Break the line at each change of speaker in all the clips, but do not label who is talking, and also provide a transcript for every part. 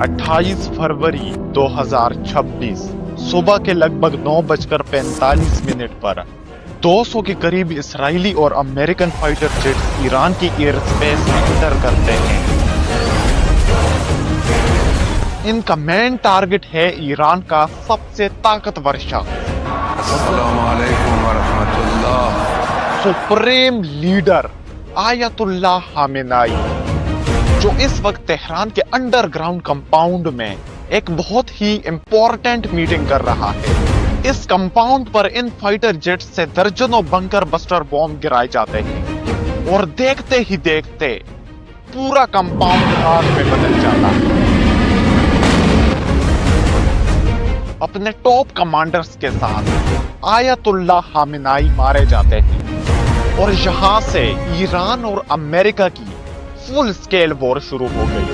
28 फरवरी 2026 सुबह के लगभग 9:45 पर 200 के करीब इजरायली और अमेरिकन फाइटर जेट्स ईरान की एयर स्पेस में एंटर करते हैं। इनका मेन टारगेट है ईरान का सबसे ताकतवर शख्स,
अस्सलामुअलैकुम वरहमतुल्लाह,
सुप्रीम लीडर आयतुल्लाह खामेनेई, जो इस वक्त तेहरान के अंडरग्राउंड कंपाउंड में एक बहुत ही इंपॉर्टेंट मीटिंग कर रहा है। इस कंपाउंड पर इन फाइटर जेट्स से दर्जनों बंकर बस्टर बॉम्ब गिराए जाते हैं और देखते ही देखते पूरा कंपाउंड आग में बदल जाता है। अपने टॉप कमांडर्स के साथ आयतुल्लाह खामेनेई मारे जाते हैं और यहां से ईरान और अमेरिका की फुल स्केल वॉर शुरू हो गई।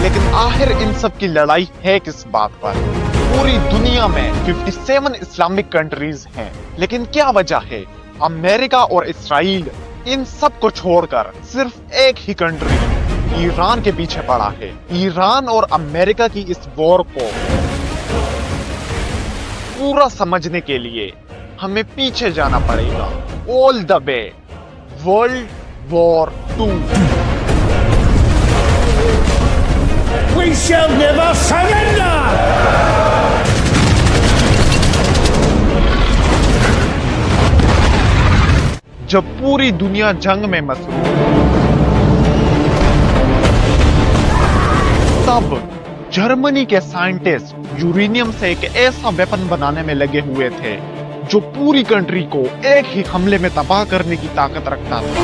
लेकिन आखिर इन सब की लड़ाई है किस बात पर? पूरी दुनिया में 57 इस्लामिक कंट्रीज हैं, लेकिन क्या वजह है अमेरिका और इस्राइल इन सब को छोड़कर सिर्फ एक ही कंट्री ईरान के पीछे पड़ा है? ईरान और अमेरिका की इस वॉर को पूरा समझने के लिए हमें पीछे जाना पड़ेगा, all the way world war 2।
We shall never surrender!
जब पूरी दुनिया जंग में मसरूफ, तब जर्मनी के साइंटिस्ट यूरेनियम से एक ऐसा वेपन बनाने में लगे हुए थे जो पूरी कंट्री को एक ही हमले में तबाह करने की ताकत रखता था।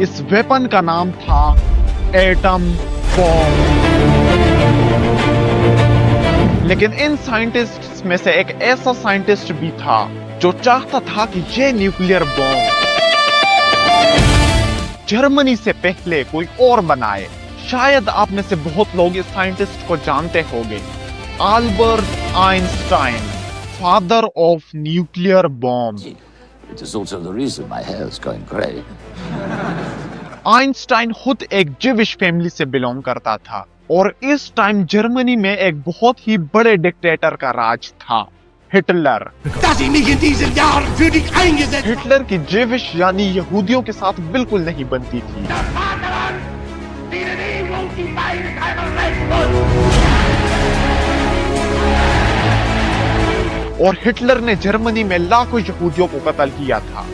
इस वेपन का नाम था एटम बॉम्ब। लेकिन इन साइंटिस्ट्स में से एक ऐसा साइंटिस्ट भी था जो चाहता था कि ये न्यूक्लियर बॉम्ब जर्मनी से पहले कोई और बनाए। शायद आप में से बहुत लोग इस साइंटिस्ट को जानते होंगे, Albert Einstein, father of nuclear bomb.
It is also the reason my hair is going grey.
Einstein खुद एक जिविश फैमिली से बिलोंग करता था और इस टाइम जर्मनी में एक बहुत ही बड़े डिक्टेटर का राज था, हिटलर। हिटलर की जिविश यानी यहूदियों के साथ बिल्कुल नहीं बनती थी। और हिटलर ने जर्मनी में लाखों यहूदियों को कत्ल किया था,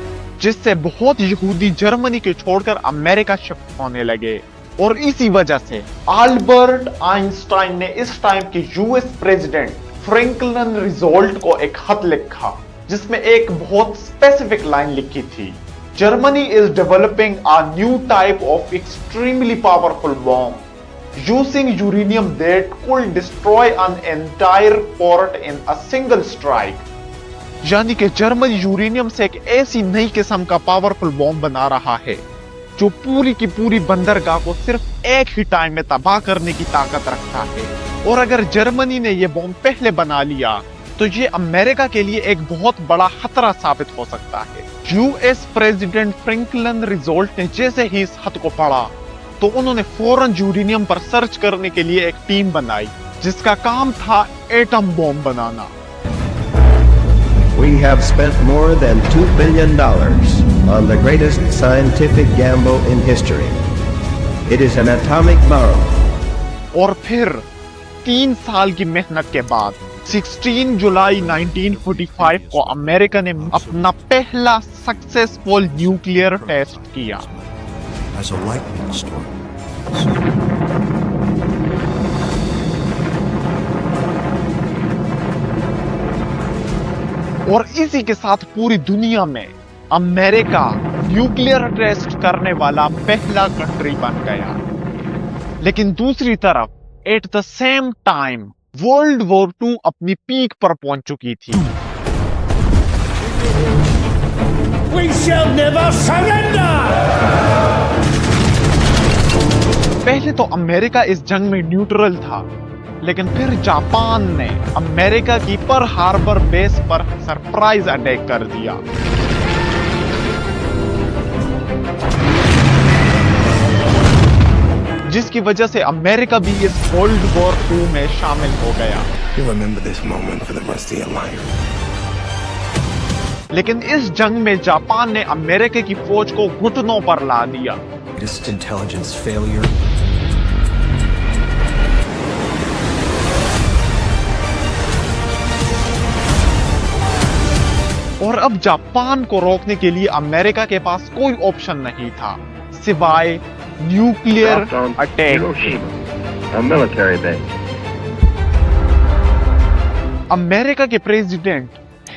जिससे बहुत यहूदी जर्मनी के छोड़कर अमेरिका शिफ्ट होने लगे। और इसी वजह से अल्बर्ट आइंस्टाइन ने इस टाइम के यूएस प्रेसिडेंट फ्रैंकलिन रूजवेल्ट को एक खत लिखा, जिसमें एक बहुत स्पेसिफिक लाइन लिखी थी, Germany is developing a new type of extremely powerful bomb using uranium that could destroy an entire port in a single strike। यानी कि जर्मनी यूरेनियम से एक ऐसी नई किस्म का पावरफुल बॉम्ब बना रहा है जो पूरी की पूरी बंदरगाह को सिर्फ एक ही टाइम में तबाह करने की ताकत रखता है। और अगर जर्मनी ने यह बॉम्ब पहले बना लिया तो ये अमेरिका के लिए एक बहुत बड़ा खतरा साबित हो सकता है। यूएस प्रेसिडेंट फ्रैंकलिन रूजवेल्ट ने जैसे ही इस खत को पढ़ा तो उन्होंने फौरन यूरेनियम पर सर्च करने के लिए एक टीम बनाई, जिसका काम था atom bomb banana.
We have spent more than $2 billion on the greatest scientific gamble in history. It is an atomic bomb.
और फिर 3 साल की मेहनत के बाद 16 जुलाई 1945 को अमेरिका ने अपना पहला सक्सेसफुल न्यूक्लियर टेस्ट किया।
as a lightning storm.
और इसी के साथ पूरी दुनिया में अमेरिका न्यूक्लियर टेस्ट करने वाला पहला कंट्री बन गया। लेकिन दूसरी तरफ at the same time world war 2 अपनी पीक पर पहुंच चुकी थी।
We shall never surrender!
पहले तो अमेरिका इस जंग में न्यूट्रल था, लेकिन फिर जापान ने अमेरिका की पर्ल हार्बर बेस पर सरप्राइज अटैक कर दिया। जिसकी वजह से अमेरिका भी इस कोल्ड वॉर 2 में शामिल हो गया।
You'll remember this moment for the rest of your life.
लेकिन इस जंग में जापान ने अमेरिका की फौज को घुटनों पर ला दिया।
Greatest intelligence failure.
और अब जापान को रोकने के लिए अमेरिका के पास कोई ऑप्शन नहीं था सिवाय nuclear attack.
a military base.
America के प्रेसिडेंट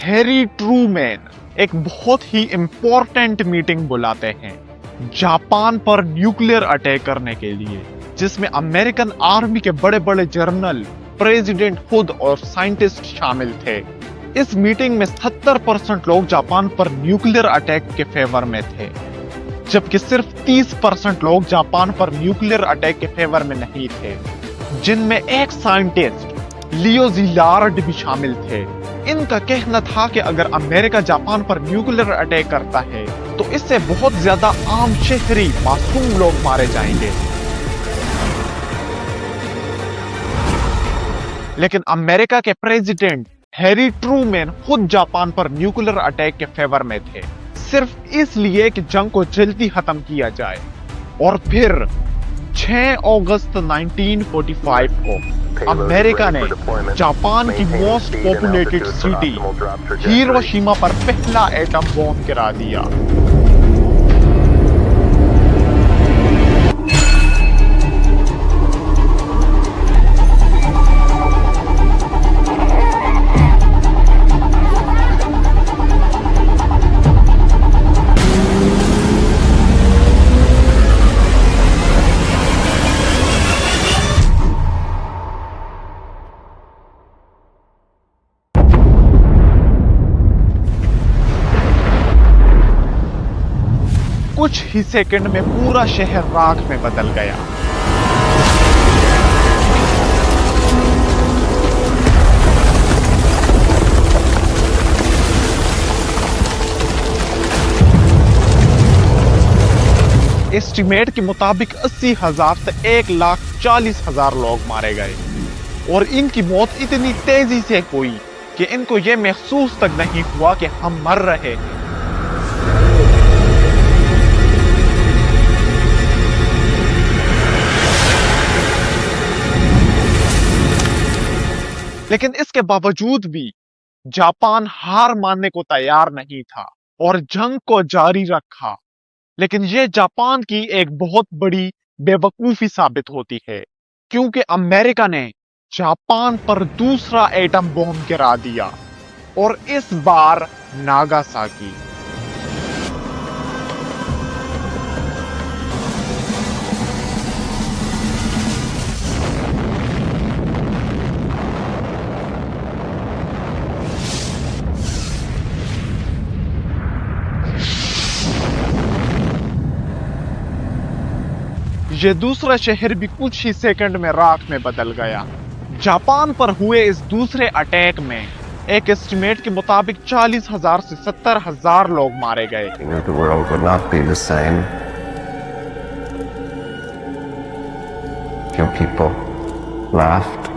हैरी ट्रूमैन एक बहुत ही इंपॉर्टेंट मीटिंग बुलाते हैं जापान पर न्यूक्लियर अटैक करने के लिए, जिसमें अमेरिकन आर्मी के बड़े बड़े जनरल, प्रेसिडेंट खुद और साइंटिस्ट शामिल थे। इस मीटिंग में 70% लोग जापान पर न्यूक्लियर अटैक के फेवर में थे, जबकि सिर्फ 30% लोग जापान पर न्यूक्लियर अटैक के फेवर में नहीं थे, जिनमें एक साइंटिस्ट लियो ज़िलार्ड भी शामिल थे। इनका कहना था कि अगर अमेरिका जापान पर न्यूक्लियर अटैक करता है तो इससे बहुत ज्यादा आम शहरी मासूम लोग मारे जाएंगे। लेकिन अमेरिका के प्रेसिडेंट हैरी ट्रूमैन खुद जापान पर न्यूक्लियर अटैक के फेवर में थे, सिर्फ इसलिए कि जंग को जल्दी खत्म किया जाए। और फिर 6 अगस्त 1945 को अमेरिका ने जापान की मोस्ट पॉपुलेटेड सिटी हिरोशिमा पर पहला एटम बॉम्ब गिरा दिया। कुछ ही सेकंड में पूरा शहर राख में बदल गया। एस्टिमेट के मुताबिक 80,000 से 1,40,000 लोग मारे गए और इनकी मौत इतनी तेजी से हुई कि इनको यह महसूस तक नहीं हुआ कि हम मर रहे हैं। लेकिन इसके बावजूद भी जापान हार मानने को तैयार नहीं था और जंग को जारी रखा। लेकिन यह जापान की एक बहुत बड़ी बेवकूफी साबित होती है, क्योंकि अमेरिका ने जापान पर दूसरा एटम बॉम्ब गिरा दिया और इस बार नागासाकी। ये दूसरा शहर भी कुछ ही सेकंड में राख में बदल गया। जापान पर हुए इस दूसरे अटैक में एक एस्टिमेट के मुताबिक 40,000 से 70,000 लोग मारे गए।
The world would not be the same. Few people laughed.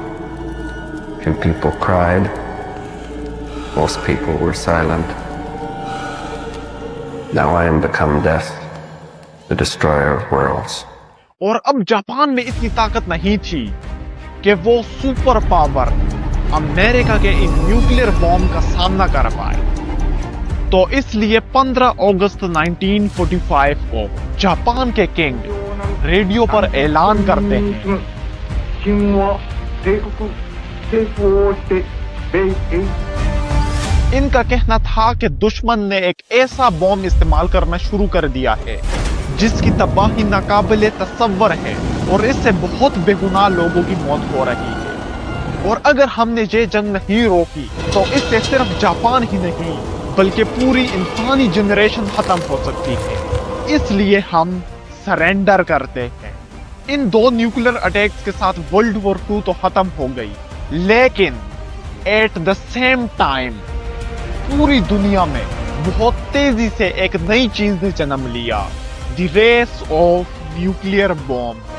Few people cried. Most people were silent. Now I am become death, the destroyer of worlds.
और अब जापान में इतनी ताकत नहीं थी कि वो सुपर पावर अमेरिका के इन न्यूक्लियर बॉम्ब का सामना कर पाए। तो इसलिए 15 अगस्त 1945 को जापान के किंग रेडियो पर ऐलान करते हैं, इनका कहना था कि दुश्मन ने एक ऐसा बॉम्ब इस्तेमाल करना शुरू कर दिया है जिसकी तबाही नाकाबिले तसव्वुर है और इससे बहुत बेगुनाह लोगों की मौत हो रही है। और अगर हमने ये जंग नहीं रोकी तो इससे सिर्फ जापान ही नहीं बल्कि पूरी इंसानी जनरेशन खत्म हो सकती है। इसलिए हम सरेंडर करते हैं। इन दो न्यूक्लियर अटैक्स के साथ वर्ल्ड वॉर 2 तो खत्म हो गई, लेकिन एट द सेम टाइम पूरी दुनिया में बहुत तेजी से एक नई चीज ने जन्म लिया, the race of nuclear bomb.